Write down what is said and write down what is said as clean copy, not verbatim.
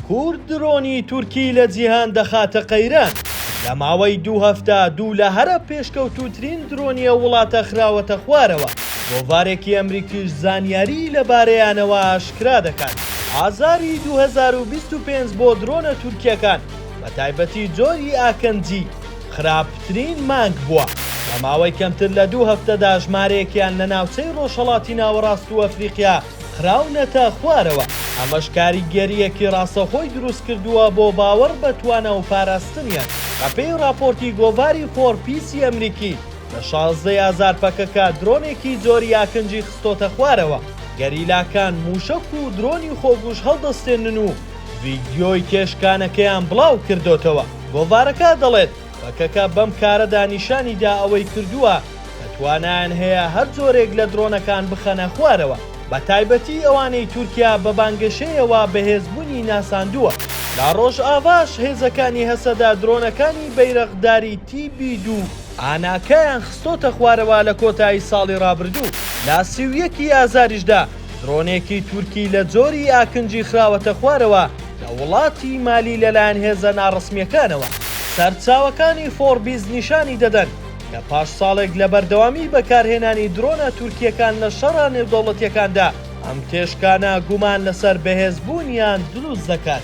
کورد درۆنی تورکی لە جیهان دەخاتە قەیران. لە ماوەی 2 هەفتە دوو لە هەرە پێشکەوتووترین درۆنیە وڵاتە خراوەتە خوارەوە. گۆڤارێکی ئەمریکیش زانیاری لەبارەیانەوە ئاشکرا دەکات. ئازاری 2025 بۆ درۆنە تورکیەکان بە تایبەتی جۆری ئاکەنجی خراپترین مانگ بووە. لە ماوەی کەمتر لە 2 هەفتەدا ژمارەیەکیان لە ناوچەی ڕۆژهەڵاتی ناوەڕاست و ئەفریقیا خراونەتە خوارەوە. ئەمەش کاریگەریەکی ڕاستەخۆی دروست کردووە بۆ باوەڕ بە توانە و پاراستنیان. بەپێی راپۆرتی گۆڤاری فۆرپیسی ئەمریکی لە 16 ئازار پەکەکە درۆنێکی جۆری ئاکەنجی خستۆتە خوارەوە. گەریلاکان موشک و درۆنی خۆگوش هەڵدەستێنن و ڤیدیۆی کێشکانەکەیان بڵاو کردوتەوە. گۆڤارەکە دەڵێت پەکەکە بەم کارەدا نیشانیدا ئەوەی کردووە کە توانایان هەیە هەر جۆرێک لە درۆنەکان بخەنە خوارەوە، بە تایبەتی ئەوانەی تورکیا بە بانگەشەیەوە بەهێزبوونی ناساندووە. لا ڕۆژئاواش هێزەکانی هەسەدا درۆنەکانی بەیرەقداری TB2 ئاناکەیان خستۆتە خوارەوە لە کۆتایی ساڵی ڕابردوو. لا 31 ئازاریشدا درۆنێکی تورکی لە جۆری ئاکەنجی خراوەتە خوارەوە لە وڵاتی مالی لەلایەن هێزە ناڕسمیەکانەوە. سەرچاوەکانی فۆربیز نیشانی دەدەن کە پاش ساڵێک لە بەردەوامی بەکارهێنانی درۆنە تورکیەکان لە شەڕە نێودەوڵەتیەکاندا ئەم تێشکانە گومان لەسەر بەهێزبوونیان دروست دەکات.